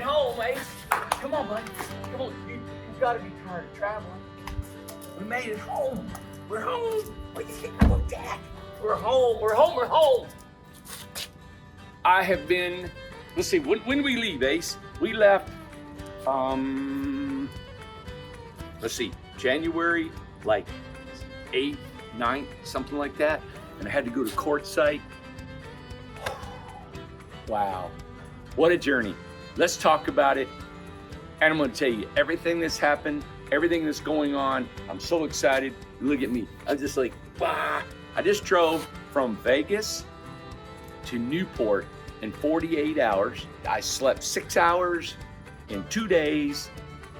it home, Ace. Come on, buddy. Come on. You've got to be tired of traveling. We made it home. We're home. What do you think about that? We're home. We're home. We're home. I have been, let's see, when did we leave, Ace? We left, let's see, January, like 8th, 9th, something like that. And I had to go to Quartzsite. Wow, what a journey. Let's talk about it. And I'm gonna tell you everything that's happened, everything that's going on. I'm so excited. Look at me. I'm just like, bah. I just drove from Vegas to Newport in 48 hours. I slept 6 hours in 2 days.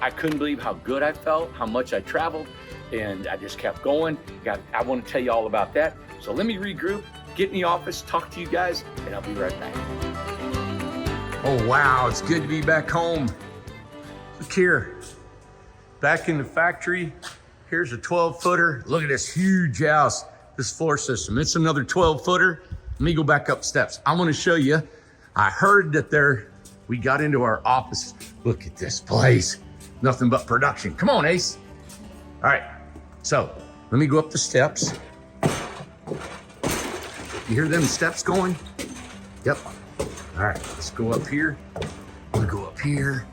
I couldn't believe how good I felt, how much I traveled, and I just kept going. I want to tell you all about that. So let me regroup, get in the office, talk to you guys, and I'll be right back. Oh wow, it's good to be back home. Look here, back in the factory. Here's a 12-footer. Look at this huge house, this floor system. It's another 12-footer. Let me go back up steps. I want to show you. I heard that we got into our office. Look at this place. Nothing but production. Come on, Ace. All right, so let me go up the steps. You hear them steps going? Yep. All right, let's go up here. We'll go up here,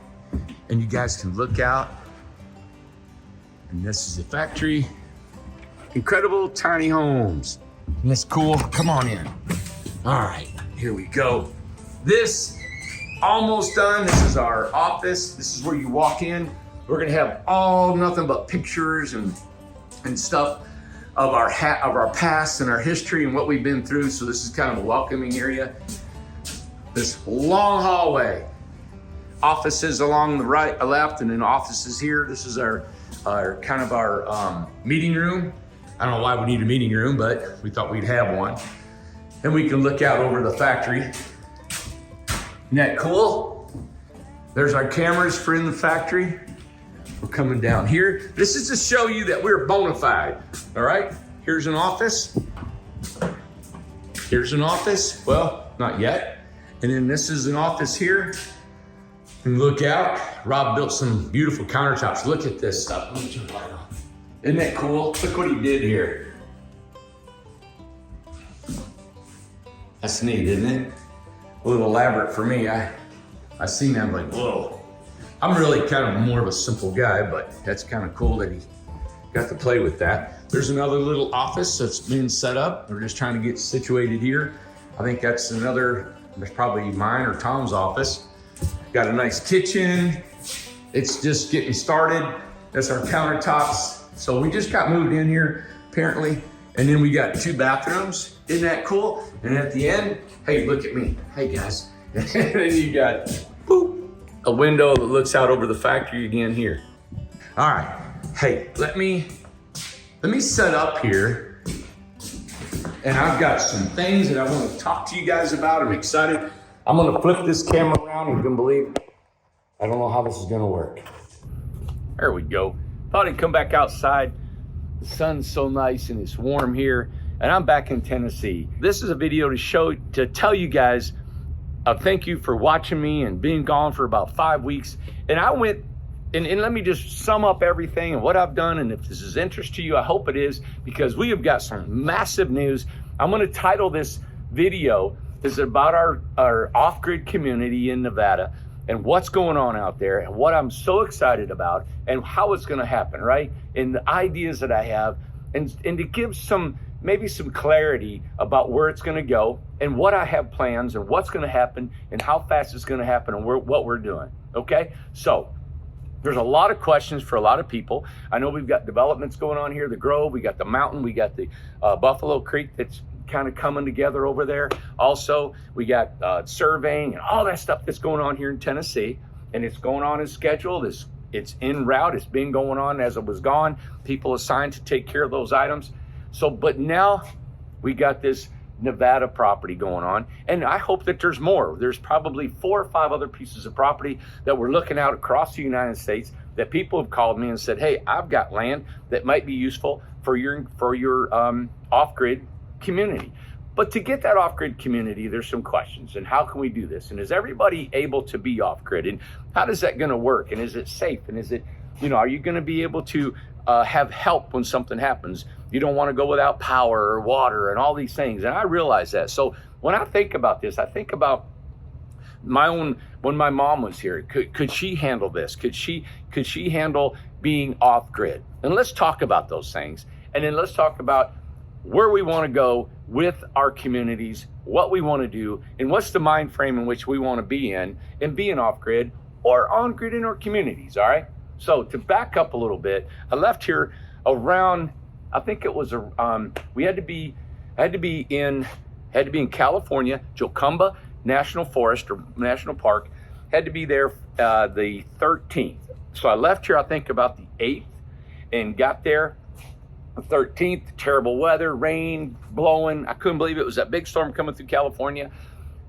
and you guys can look out. And this is the factory. Incredible tiny homes. Isn't this cool? Come on in. All right, here we go. This, almost done. This is our office. This is where you walk in. We're gonna have nothing but pictures and stuff of our past and our history and what we've been through. So this is kind of a welcoming area. This long hallway. Offices along the right, left, and then offices here. This is our meeting room. I don't know why we need a meeting room, but we thought we'd have one. And we can look out over the factory. Isn't that cool? There's our cameras for in the factory. We're coming down here. This is to show you that we're bona fide, all right? Here's an office. Here's an office. Well, not yet. And then this is an office here. And look out. Rob built some beautiful countertops. Look at this stuff. Let me turn the light on. Isn't that cool? Look what he did here. That's neat, isn't it? A little elaborate for me. I seen that, I'm like, whoa. I'm really kind of more of a simple guy, but that's kind of cool that he got to play with that. There's another little office that's been set up. We're just trying to get situated here. I think that's probably mine or Tom's office. Got a nice kitchen. It's just getting started. That's our countertops. So we just got moved in here, apparently. And then we got 2 bathrooms. Isn't that cool? And at the end, hey, look at me. Hey, guys. And then you got, boop, a window that looks out over the factory again here. All right. Hey, let me set up here. And I've got some things that I want to talk to you guys about. I'm excited. I'm going to flip this camera around. You're going to believe, I don't know how this is going to work. There we go. Thought I'd come back outside. The sun's so nice and it's warm here. And I'm back in Tennessee. This is a video to tell you guys thank you for watching me and being gone for about 5 weeks. And I went, and let me just sum up everything and what I've done. And if this is interest to you, I hope it is, because we have got some massive news. I'm going to title this video, is about our off-grid community in Nevada and what's going on out there and what I'm so excited about and how it's going to happen, right? And the ideas that I have and to give maybe some clarity about where it's going to go and what I have plans and what's going to happen and how fast it's going to happen and what we're doing, okay? So there's a lot of questions for a lot of people. I know we've got developments going on here, the Grove, we got the mountain, we got the Buffalo Creek that's kind of coming together over there. Also, we got surveying and all that stuff that's going on here in Tennessee, and it's going on as scheduled. It's en route. It's been going on as it was gone. People assigned to take care of those items. So, but now we got this Nevada property going on, and I hope that there's more. There's probably 4 or 5 other pieces of property that we're looking at across the United States that people have called me and said, hey, I've got land that might be useful for your off-grid community. But to get that off-grid community, there's some questions. And how can we do this? And is everybody able to be off-grid? And how is that going to work? And is it safe? And is it, are you going to be able to have help when something happens? You don't want to go without power or water and all these things. And I realize that. So when I think about this, I think about when my mom was here. Could she handle this? Could she handle being off-grid? And let's talk about those things. And then let's talk about where we want to go with our communities, what we want to do, and what's the mind frame in which we want to be in being off-grid or on-grid in our communities, all right? So to back up a little bit, I left here around, I think it was, we had to be in California, Jocumba National Forest or National Park, had to be there the 13th. So I left here, I think about the 8th, and got there the 13th, terrible weather, rain blowing. I couldn't believe it was that big storm coming through California.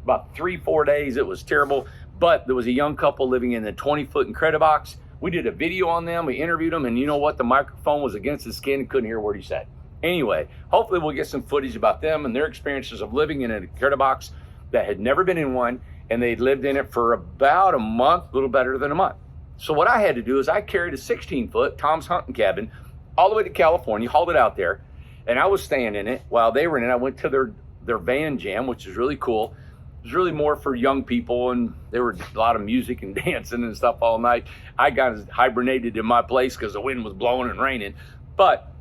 About 3-4 days, it was terrible. But there was a young couple living in a 20-foot Incredibox. We did a video on them, we interviewed them, and you know what? The microphone was against his skin and couldn't hear a word he said. Anyway, hopefully we'll get some footage about them and their experiences of living in an Incredibox that had never been in one, and they'd lived in it for about a month, a little better than a month. So what I had to do is I carried a 16-foot Tom's hunting cabin all the way to California, hauled it out there, and I was staying in it while they were in it. I went to their van jam, which is really cool. It was really more for young people, and there were a lot of music and dancing and stuff all night. I got hibernated in my place because the wind was blowing and raining. But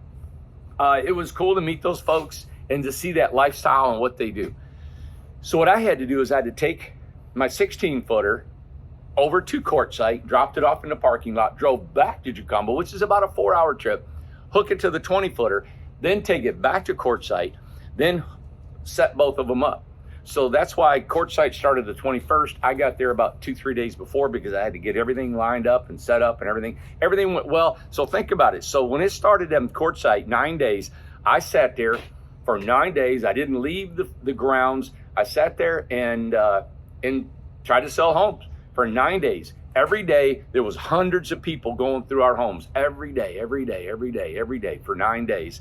it was cool to meet those folks and to see that lifestyle and what they do. So what I had to do is I had to take my 16-footer over to Quartzsite, dropped it off in the parking lot, drove back to Jocumba, which is about a 4-hour trip, hook it to the 20-footer, then take it back to Quartzsite, then set both of them up. So that's why Quartzsite started the 21st. I got there about 2-3 days before because I had to get everything lined up and set up and everything. Everything went well. So think about it. So when it started at Quartzsite, 9 days, I sat there for 9 days. I didn't leave the grounds. I sat there and tried to sell homes for 9 days. Every day, there was hundreds of people going through our homes. Every day for 9 days.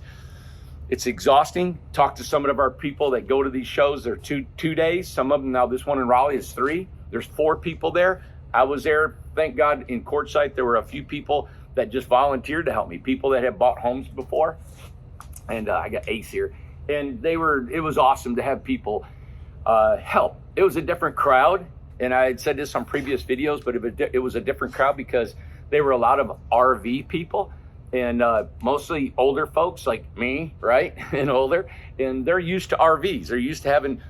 It's exhausting. Talk to some of our people that go to these shows. They're two days. Some of them now, this one in Raleigh is 3. There's 4 people there. I was there, thank God, in Quartzsite. There were a few people that just volunteered to help me. People that had bought homes before. And I got Ace here. And it was awesome to have people help. It was a different crowd. And I had said this on previous videos, but it was a different crowd because they were a lot of RV people. And mostly older folks like me, right, and older, and they're used to RVs. They're used to having,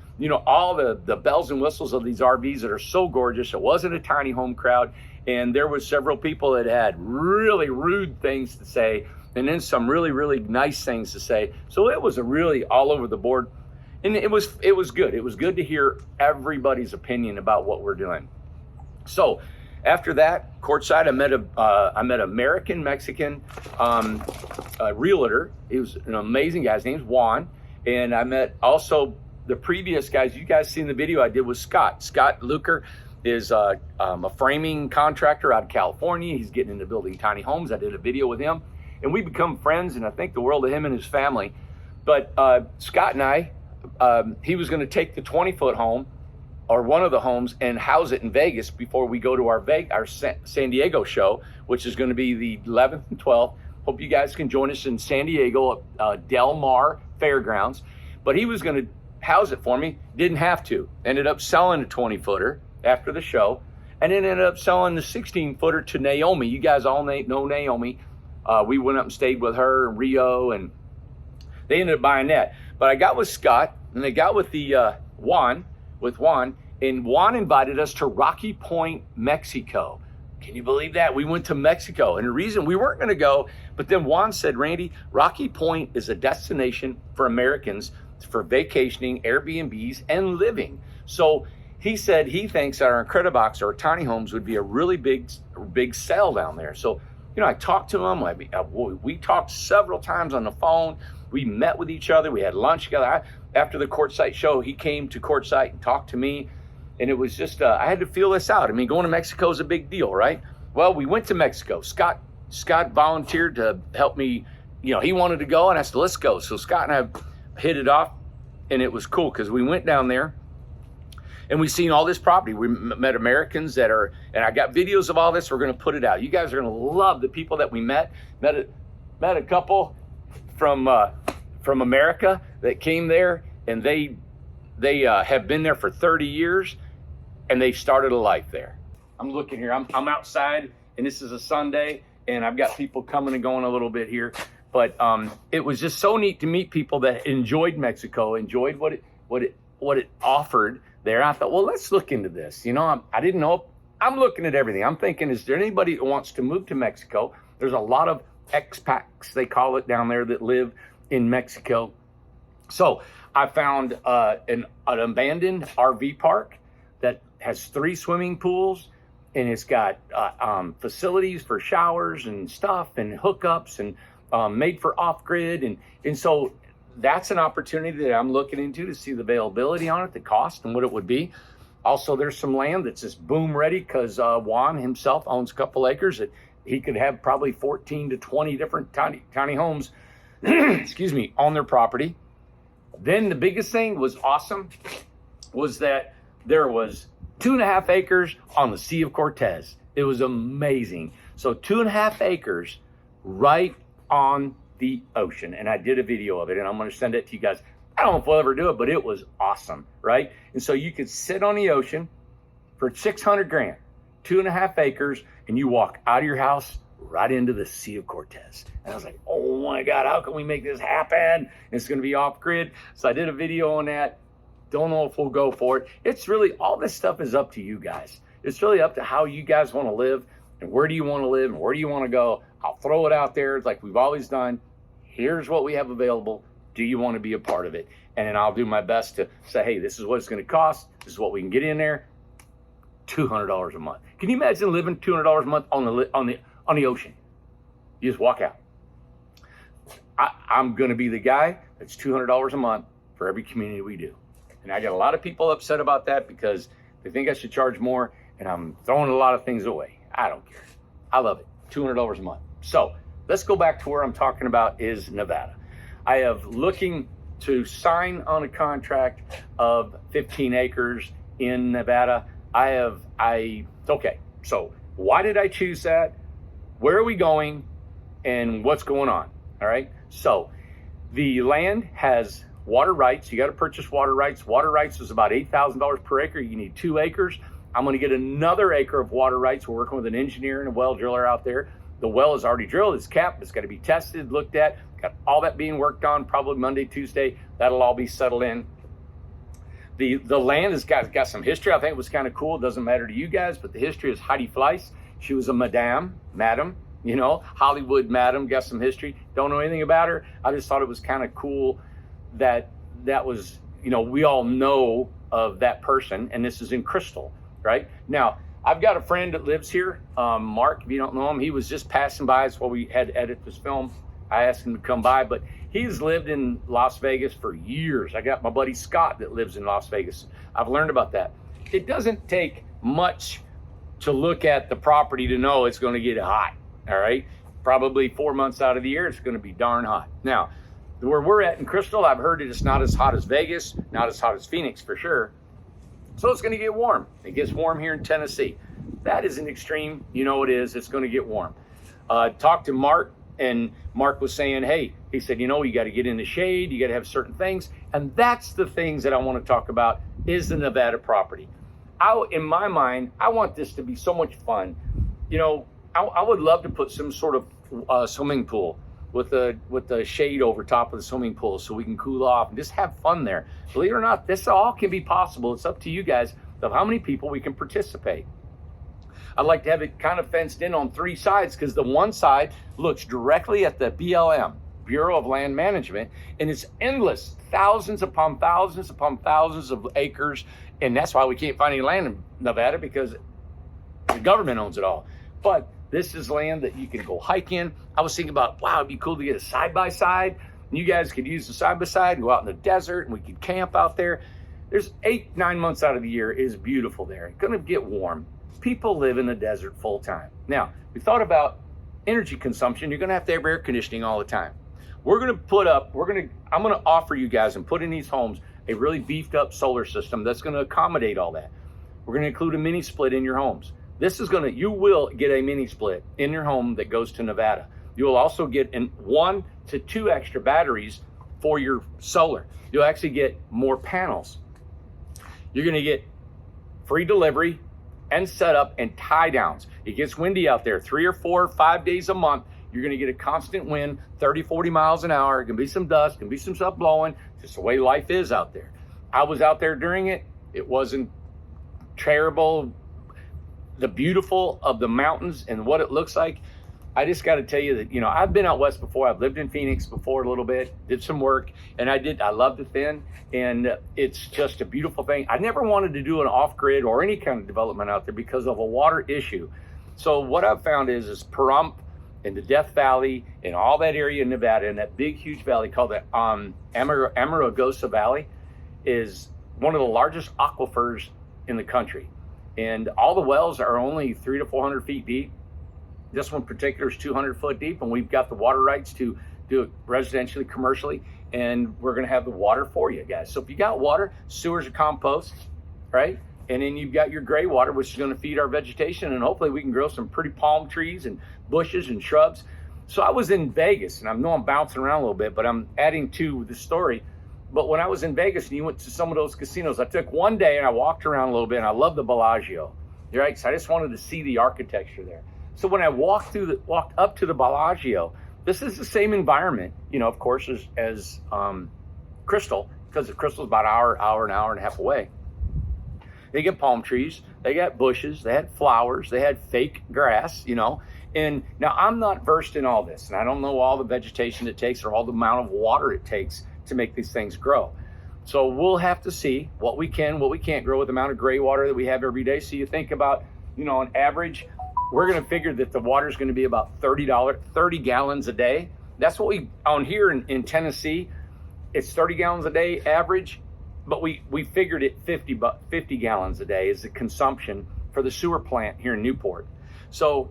all the bells and whistles of these RVs that are so gorgeous. It wasn't a tiny home crowd, and there was several people that had really rude things to say, and then some really, really nice things to say. So it was a really all over the board, and it was good. It was good to hear everybody's opinion about what we're doing. So after that, Quartzsite, I met American Mexican realtor. He was an amazing guy. His name's Juan. And I met also the previous guys. You guys seen the video I did with Scott. Scott Luker is a framing contractor out of California. He's getting into building tiny homes. I did a video with him. And we become friends, and I think the world of him and his family. But Scott and I, he was going to take the 20-foot home, or one of the homes, and house it in Vegas before we go to our San Diego show, which is going to be the 11th and 12th. Hope you guys can join us in San Diego, Del Mar Fairgrounds. But he was going to house it for me, didn't have to. Ended up selling a 20-footer after the show, and then ended up selling the 16-footer to Naomi. You guys all know Naomi. We went up and stayed with her and Rio, and they ended up buying that. But I got with Scott, and I got with Juan, and Juan invited us to Rocky Point, Mexico. Can you believe that? We went to Mexico, and the reason we weren't going to go, but then Juan said, Randy, Rocky Point is a destination for Americans for vacationing, Airbnbs, and living. So he said he thinks that our Incredibox, our tiny homes, would be a really big sell down there. So, I talked to him. We talked several times on the phone. We met with each other. We had lunch together. After the Quartzsite show, he came to Quartzsite and talked to me. And it was just, I had to feel this out. I mean, going to Mexico is a big deal, right? Well, we went to Mexico. Scott volunteered to help me. He wanted to go, and I said, let's go. So Scott and I hit it off. and it was cool because we went down there and we seen all this property. We met Americans that are, and I got videos of all this. We're going to put it out. You guys are going to love the people that we met. Met a couple from America that came there, and they have been there for 30 years, and they started a life there. I'm looking here. I'm outside, and this is a Sunday, and I've got people coming and going a little bit here. But it was just so neat to meet people that enjoyed Mexico, enjoyed what it offered there. I thought, well, let's look into this. You know, I didn't know. I'm looking at everything. I'm thinking, is there anybody that wants to move to Mexico? There's a lot of expats, they call it down there, that live in Mexico. So I found an abandoned RV park that has 3 swimming pools, and it's got facilities for showers and stuff and hookups and made for off-grid. And so that's an opportunity that I'm looking into to see the availability on it, the cost, and what it would be. Also, there's some land that's just boom ready because Juan himself owns a couple acres that he could have probably 14 to 20 different tiny homes, excuse me, on their property. Then the biggest thing was awesome was that there was 2.5 acres on the Sea of Cortez. It was amazing. So 2.5 acres right on the ocean. And I did a video of it, and I'm going to send it to you guys. I don't know if we'll ever do it, but it was awesome, right? And so you could sit on the ocean for $600,000, 2.5 acres, and you walk out of your house right into the Sea of Cortez. And I was like, oh my God, how can we make this happen? And it's going to be off grid. So I did a video on that. Don't know if we'll go for it. It's really, all this stuff is up to you guys. It's really up to how you guys want to live, and where do you want to live, and where do you want to go. I'll throw it out there like we've always done. Here's what we have available. Do you want to be a part of it? And then I'll do my best to say, hey, this is what it's going to cost. This is what we can get in there. $200 a month. Can you imagine living $200 a month on the ocean? You just walk out. I'm going to be the guy that's $200 a month for every community we do. And I got a lot of people upset about that because they think I should charge more, and I'm throwing a lot of things away. I don't care. I love it. $200 a month. So let's go back to where I'm talking about is Nevada. I have looking to sign on a contract of 15 acres in Nevada. Okay, so why did I choose that? Where are we going? And what's going on? All right, so the land has water rights. You got to purchase water rights. Water rights is about $8,000 per acre. You need 2 acres. I'm going to get another acre of water rights. We're working with an engineer and a well driller out there. The well is already drilled. It's capped. It's got to be tested, looked at. Got all that being worked on probably Monday, Tuesday. That'll all be settled in. The land has got some history. I think it was kind of cool. It doesn't matter to you guys, but the history is Heidi Fleiss. She was a madam, you know, Hollywood madam, got some history. Don't know anything about her. I just thought it was kind of cool that was, you know, we all know of that person, and this is in Crystal, right? Now, I've got a friend that lives here, Mark, if you don't know him. He was just passing by. That's why we had to edit this film. I asked him to come by, but he's lived in Las Vegas for years. I got my buddy Scott that lives in Las Vegas. I've learned about that. It doesn't take much to look at the property to know it's going to get hot, all right? Probably 4 months out of the year, it's going to be darn hot. Now, where we're at in Crystal, I've heard it's not as hot as Vegas, not as hot as Phoenix for sure. So it's going to get warm. It gets warm here in Tennessee. That is an extreme. You know it is. It's going to get warm. Talked to Mark, and Mark was saying, hey, he said, you know, you got to get in the shade. You got to have certain things. And that's the things that I want to talk about is the Nevada property. In my mind, I want this to be so much fun. You know, I would love to put some sort of swimming pool with the shade over top of the swimming pool so we can cool off and just have fun there. Believe it or not, this all can be possible. It's up to you guys of how many people we can participate. I'd like to have it kind of fenced in on 3 sides because the one side looks directly at the BLM, Bureau of Land Management, and it's endless, thousands upon thousands upon thousands of acres. And that's why we can't find any land in Nevada, because the government owns it all. But this is land that you can go hike in. I was thinking about, wow, it'd be cool to get a side-by-side. And you guys could use the side-by-side and go out in the desert, and we could camp out there. There's 8-9 months out of the year is beautiful there. It's gonna get warm. People live in the desert full time. Now, we thought about energy consumption. You're gonna have to have air conditioning all the time. I'm gonna offer you guys and put in these homes a really beefed up solar system that's going to accommodate all that. We're going to include a mini split in your homes. You will get a mini split in your home that goes to Nevada. You will also get 1 to 2 extra batteries for your solar. You'll actually get more panels. You're going to get free delivery and setup and tie downs. It gets windy out there 3 or 4 or 5 days a month. You're going to get a constant wind, 30, 40 miles an hour. It can be some dust, can be some stuff blowing, just the way life is out there. I was out there during it. It wasn't terrible. The beautiful of the mountains and what it looks like. I just got to tell you that, I've been out west before. I've lived in Phoenix before a little bit, did some work, and I loved it then. And it's just a beautiful thing. I never wanted to do an off-grid or any kind of development out there because of a water issue. So what I've found is Pahrump and the Death Valley and all that area in Nevada and that big, huge valley called the Amargosa Valley is one of the largest aquifers in the country. And all the wells are only 300 to 400 feet deep. This one in particular is 200 foot deep, and we've got the water rights to do it residentially, commercially, and we're going to have the water for you guys. So if you got water, sewers or compost, right? And then you've got your gray water, which is going to feed our vegetation, and hopefully we can grow some pretty palm trees and bushes and shrubs. So I was in Vegas, and I know I'm bouncing around a little bit, but I'm adding to the story. But when I was in Vegas and you went to some of those casinos, I took one day and I walked around a little bit, and I love the Bellagio, right? So I just wanted to see the architecture there. So when I walked up to the Bellagio, this is the same environment, of course, as Crystal, because the Crystal's about an hour and a half away. They get palm trees, they got bushes, they had flowers, they had fake grass, And now I'm not versed in all this, and I don't know all the vegetation it takes or all the amount of water it takes to make these things grow. So we'll have to see what we can't grow with the amount of gray water that we have every day. So you think about, on average, we're going to figure that the water is going to be about 30 gallons a day. That's what we, on here in Tennessee, it's 30 gallons a day average, but we figured it 50 gallons a day is the consumption for the sewer plant here in Newport. So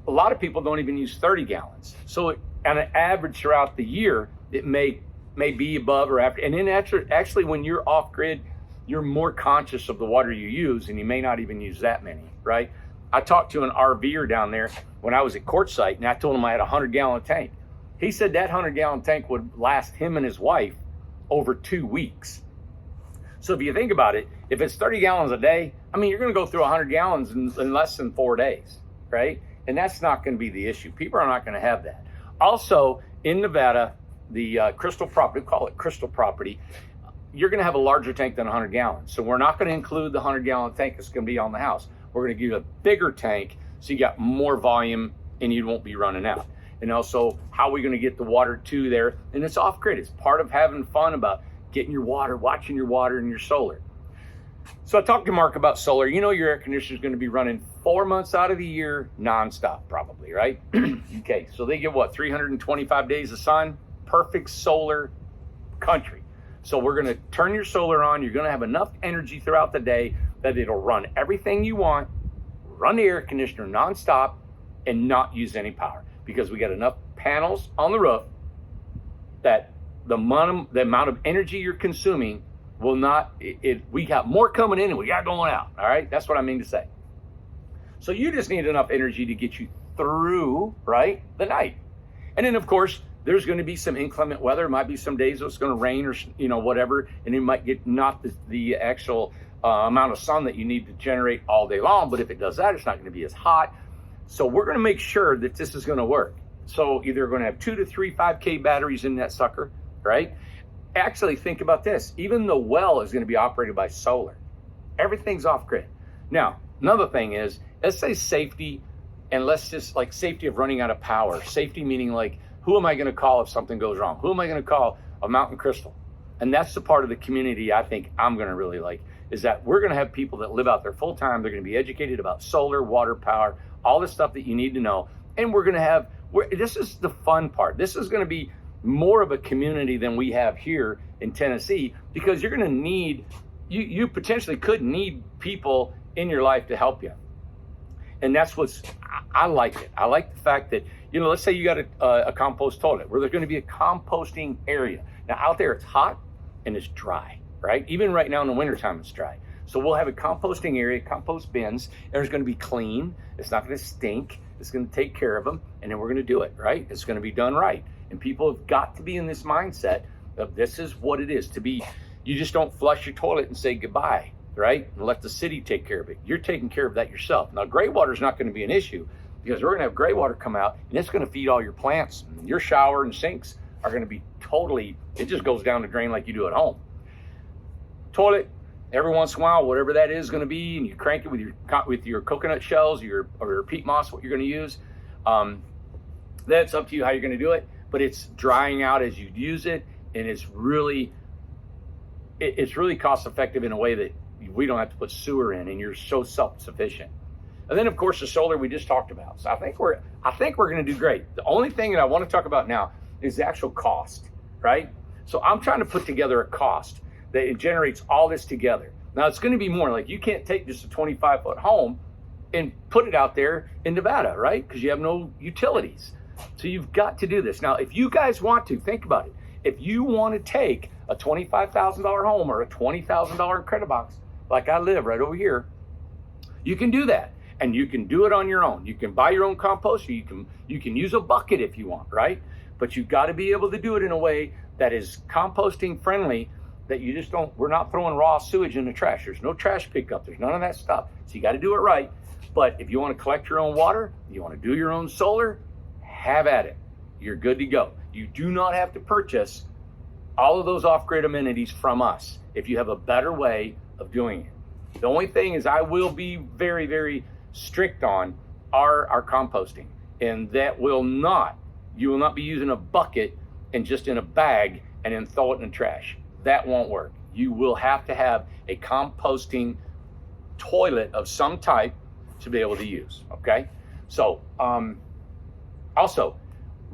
a lot of people don't even use 30 gallons. So on an average throughout the year, it may be above or after. And then actually when you're off grid, you're more conscious of the water you use, and you may not even use that many, right? I talked to an RVer down there when I was at Quartzsite, and I told him I had a 100-gallon tank. He said that 100-gallon tank would last him and his wife over 2 weeks. So if you think about it, if it's 30 gallons a day, you're going to go through 100 gallons in less than 4 days, right? And that's not going to be the issue. People are not going to have that. Also, in Nevada, the Crystal property, we call it Crystal property, you're going to have a larger tank than 100 gallons. So we're not going to include the 100-gallon tank that's going to be on the house. We're going to give you a bigger tank so you got more volume and you won't be running out. And also, how are we going to get the water to there? And it's off-grid. It's part of having fun about getting your water, watching your water and your solar. So I talked to Mark about solar. Your air conditioner is going to be running 4 months out of the year, nonstop probably, right? Okay, so they get 325 days of sun? Perfect solar country. So we're going to turn your solar on. You're going to have enough energy throughout the day that it'll run everything you want, run the air conditioner nonstop, and not use any power, because we got enough panels on the roof that the amount of energy you're consuming will not, we got more coming in and we got going out. All right, that's what I mean to say. So you just need enough energy to get you through, right, the night. And then of course, there's going to be some inclement weather. It might be some days it's going to rain or whatever, and you might get not the actual amount of sun that you need to generate all day long. But if it does that, it's not going to be as hot. So we're going to make sure that this is going to work. So either going to have 2 to 3 5K batteries in that sucker, right? Actually, think about this. Even the well is going to be operated by solar. Everything's off grid. Now, another thing is, let's say safety, and let's just like safety of running out of power. Safety meaning like, who am I going to call if something goes wrong? Who am I going to call? A Mountain Crystal. And that's the part of the community I think I'm going to really like, is that we're going to have people that live out there full time. They're going to be educated about solar, water, power, all the stuff that you need to know. And we're going to have, this is the fun part. This is going to be more of a community than we have here in Tennessee, because you're going to need, you potentially could need people in your life to help you. And that's I like it. I like the fact that, let's say you got a compost toilet where there's going to be a composting area. Now out there it's hot and it's dry, right? Even right now in the wintertime, it's dry. So we'll have a composting area, compost bins. There's going to be clean. It's not going to stink. It's going to take care of them. And then we're going to do it, right? It's going to be done right. And people have got to be in this mindset of this is what it is to be. You just don't flush your toilet and say goodbye, right? And let the city take care of it. You're taking care of that yourself. Now, gray water is not going to be an issue because we're going to have gray water come out and it's going to feed all your plants. And your shower and sinks are going to be totally, it just goes down the drain like you do at home. Toilet, every once in a while, whatever that is going to be, and you crank it with your coconut shells or your peat moss, what you're going to use. That's up to you how you're going to do it, but it's drying out as you use it, and it's really cost effective in a way that we don't have to put sewer in, and you're so self-sufficient. And then, of course, the solar we just talked about. So I think we're going to do great. The only thing that I want to talk about now is the actual cost, right? So I'm trying to put together a cost that it generates all this together. Now it's going to be more like you can't take just a 25-foot home and put it out there in Nevada, right? Because you have no utilities. So you've got to do this. Now, if you guys want to, think about it. If you want to take a $25,000 home or a $20,000 credit box, like I live right over here, you can do that. And you can do it on your own. You can buy your own compost, or you can use a bucket if you want, right? But you've got to be able to do it in a way that is composting friendly, that you just don't, we're not throwing raw sewage in the trash. There's no trash pickup. There's none of that stuff. So you got to do it right. But if you want to collect your own water, you want to do your own solar, have at it. You're good to go. You do not have to purchase all of those off-grid amenities from us if you have a better way of doing it. The only thing is I will be very, very strict on our composting. And that you will not be using a bucket and just in a bag and then throw it in the trash. That won't work. You will have to have a composting toilet of some type to be able to use, okay? So, also,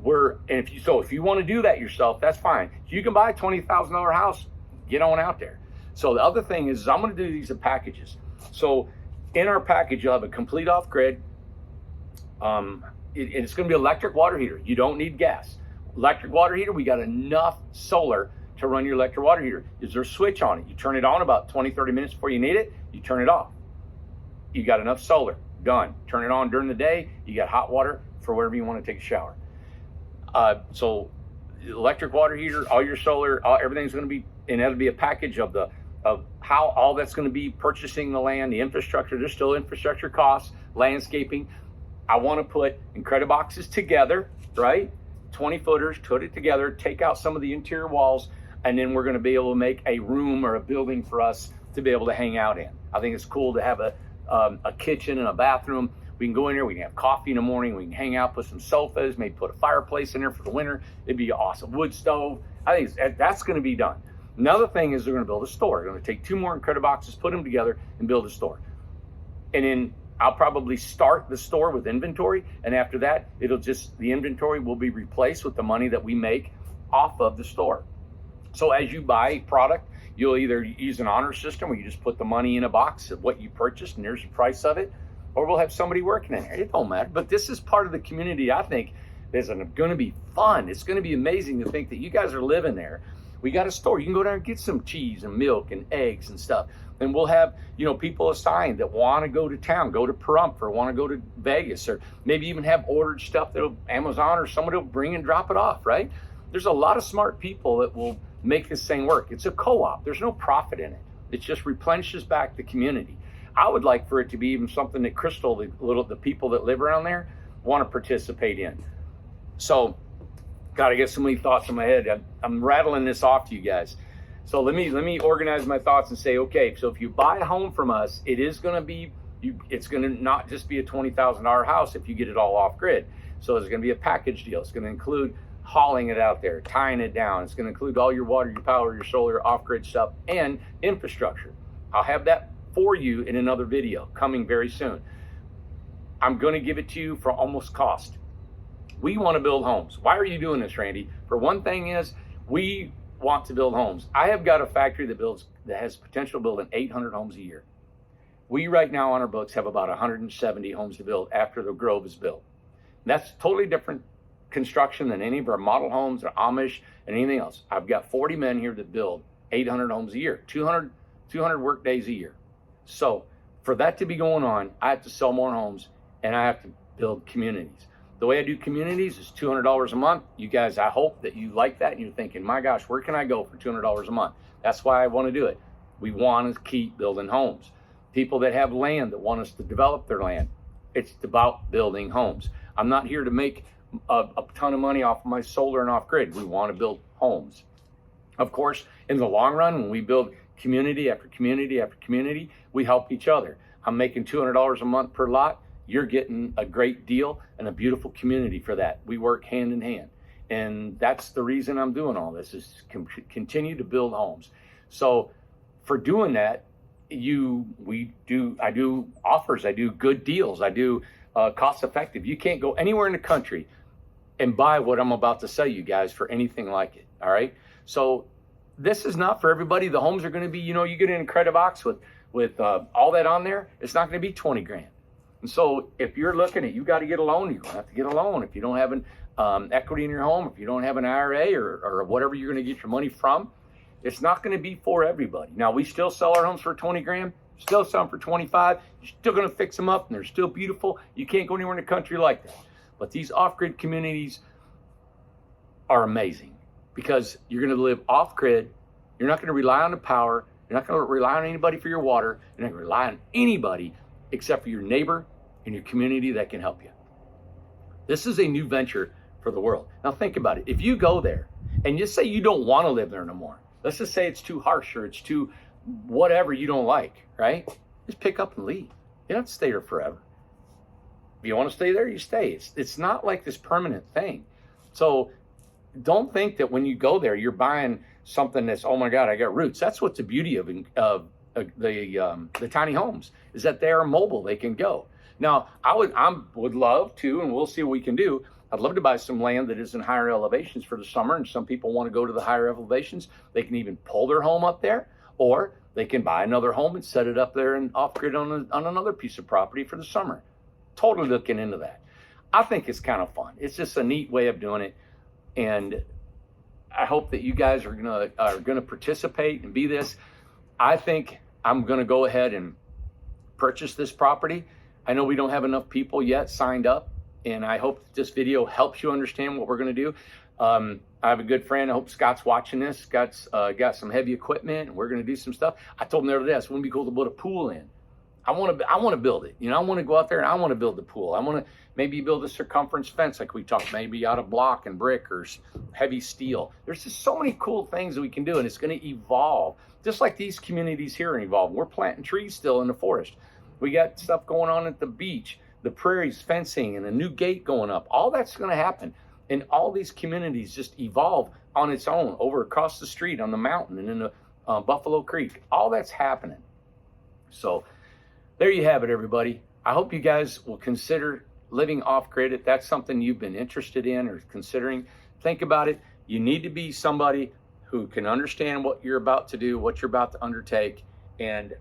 if you want to do that yourself, that's fine. You can buy a $20,000 house, get on out there. So the other thing is I'm going to do these in packages. So in our package, you'll have a complete off-grid. It's going to be electric water heater. You don't need gas. Electric water heater, we got enough solar to run your electric water heater. Is there a switch on it? You turn it on about 20, 30 minutes before you need it, you turn it off. You got enough solar, done. Turn it on during the day, you got hot water for wherever you want to take a shower. So electric water heater, all your solar, everything's going to be, and that'll be a package of how all that's going to be, purchasing the land, the infrastructure. There's still infrastructure costs, landscaping. I want to put in credit boxes together, right? 20 footers, put it together, take out some of the interior walls, and then we're going to be able to make a room or a building for us to be able to hang out in. I think it's cool to have a kitchen and a bathroom. We can go in there, we can have coffee in the morning, we can hang out, put some sofas, maybe put a fireplace in there for the winter. It'd be awesome. Wood stove. I think that's going to be done. Another thing is they're going to build a store. They're going to take 2 more credit boxes, put them together, and build a store. And then I'll probably start the store with inventory, and after that, the inventory will be replaced with the money that we make off of the store. So as you buy product, you'll either use an honor system where you just put the money in a box of what you purchased, and there's the price of it, or we'll have somebody working in there. It don't matter. But this is part of the community, I think, that's going to be fun. It's going to be amazing to think that you guys are living there. We got a store. You can go down and get some cheese and milk and eggs and stuff. And we'll have, people assigned that want to go to town, go to Pahrump, or want to go to Vegas, or maybe even have ordered stuff that'll Amazon or somebody will bring and drop it off, right? There's a lot of smart people that will make this thing work. It's a co-op. There's no profit in it. It just replenishes back the community. I would like for it to be even something that Crystal, the people that live around there, want to participate in. So, got to get so many thoughts in my head. I'm rattling this off to you guys. So let me organize my thoughts and say, okay, so if you buy a home from us, it's going to not just be a $20,000 house if you get it all off grid. So there's going to be a package deal. It's going to include hauling it out there, tying it down. It's going to include all your water, your power, your solar, off-grid stuff, and infrastructure. I'll have that for you in another video coming very soon. I'm going to give it to you for almost cost. We want to build homes. Why are you doing this, Randy? For one thing is, we want to build homes. I have got a factory that has potential building 800 homes a year. We right now on our books have about 170 homes to build after the Grove is built. And that's totally different construction than any of our model homes or Amish and anything else. I've got 40 men here that build 800 homes a year, 200 work days a year. So for that to be going on, I have to sell more homes and I have to build communities. The way I do communities is $200 a month. You guys, I hope that you like that and you're thinking, my gosh, where can I go for $200 a month? That's why I want to do it. We want to keep building homes. People that have land that want us to develop their land, it's about building homes. I'm not here to make a ton of money off of my solar and off grid. We want to build homes. Of course, in the long run, when we build community after community after community, we help each other. I'm making $200 a month per lot. You're getting a great deal and a beautiful community for that. We work hand in hand. And that's the reason I'm doing all this, is continue to build homes. So for doing that, I do offers, I do good deals, I do cost effective. You can't go anywhere in the country and buy what I'm about to sell you guys for anything like it. All right. So this is not for everybody. The homes are going to be, you get in a credit box with all that on there, it's not going to be 20 grand. And so if you're looking at, you got to get a loan, you're going to have to get a loan. If you don't have an equity in your home, if you don't have an IRA or whatever you're going to get your money from, it's not going to be for everybody. Now, we still sell our homes for 20 grand, still sell them for 25. You're still going to fix them up and they're still beautiful. You can't go anywhere in the country like that. But these off-grid communities are amazing because you're going to live off-grid. You're not going to rely on the power. You're not going to rely on anybody for your water. You're not going to rely on anybody except for your neighbor and your community that can help you. This is a new venture for the world. Now think about it. If you go there and just say you don't want to live there no more, let's just say it's too harsh or it's too whatever you don't like, right? Just pick up and leave. You don't have to stay there forever. If you want to stay there, you stay. It's not like this permanent thing. So don't think that when you go there, you're buying something that's, oh my God, I got roots. That's what's the beauty of the tiny homes, is that they are mobile. They can go. Now, I would love to, and we'll see what we can do. I'd love to buy some land that is in higher elevations for the summer, and some people want to go to the higher elevations. They can even pull their home up there, or they can buy another home and set it up there and off-grid on another piece of property for the summer. Totally looking into that. I think it's kind of fun. It's just a neat way of doing it, and I hope that you guys are gonna participate and be this. I think I'm gonna go ahead and purchase this property. I know we don't have enough people yet signed up, and I hope this video helps you understand what we're gonna do. I have a good friend, I hope Scott's watching this. Scott's got some heavy equipment, and we're gonna do some stuff. I told him the other day, it wouldn't be cool to put a pool in. I want to build it. I want to go out there and I want to build the pool. I want to maybe build a circumference fence like we talked, maybe out of block and brick or heavy steel. There's just so many cool things that we can do, and it's going to evolve. Just like these communities here are evolving. We're planting trees still in the forest. We got stuff going on at the beach, the prairies, fencing, and a new gate going up. All that's going to happen. And all these communities just evolve on its own over across the street on the mountain and in the Buffalo Creek. All that's happening. So there you have it, everybody. I hope you guys will consider living off-grid. If that's something you've been interested in or considering, think about it. You need to be somebody who can understand what you're about to do, what you're about to undertake. And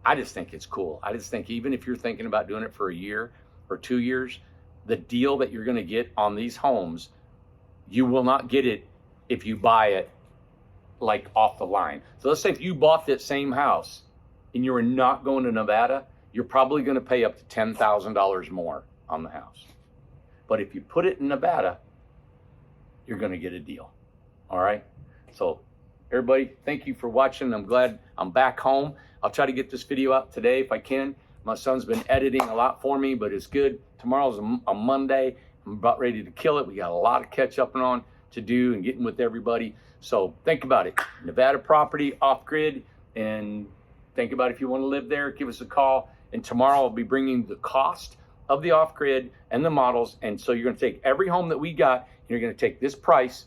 I just think it's cool. I just think even if you're thinking about doing it for a year or 2 years, the deal that you're going to get on these homes, you will not get it if you buy it like off the line. So let's say if you bought that same house and you were not going to Nevada, you're probably going to pay up to $10,000 more on the house. But if you put it in Nevada, you're going to get a deal. All right. So everybody, thank you for watching. I'm glad I'm back home. I'll try to get this video out today if I can. My son's been editing a lot for me, but it's good. Tomorrow's a Monday. I'm about ready to kill it. We got a lot of catch up on to do and getting with everybody. So think about it. Nevada property, off-grid, and think about if you want to live there, give us a call. And tomorrow I'll be bringing the cost of the off-grid and the models. And so you're going to take every home that we got, and you're going to take this price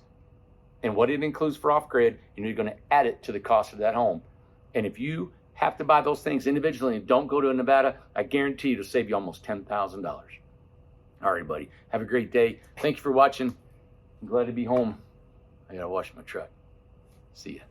and what it includes for off-grid, and you're going to add it to the cost of that home. And if you have to buy those things individually and don't go to Nevada, I guarantee it'll save you almost $10,000. All right, buddy. Have a great day. Thank you for watching. I'm glad to be home. I got to wash my truck. See ya.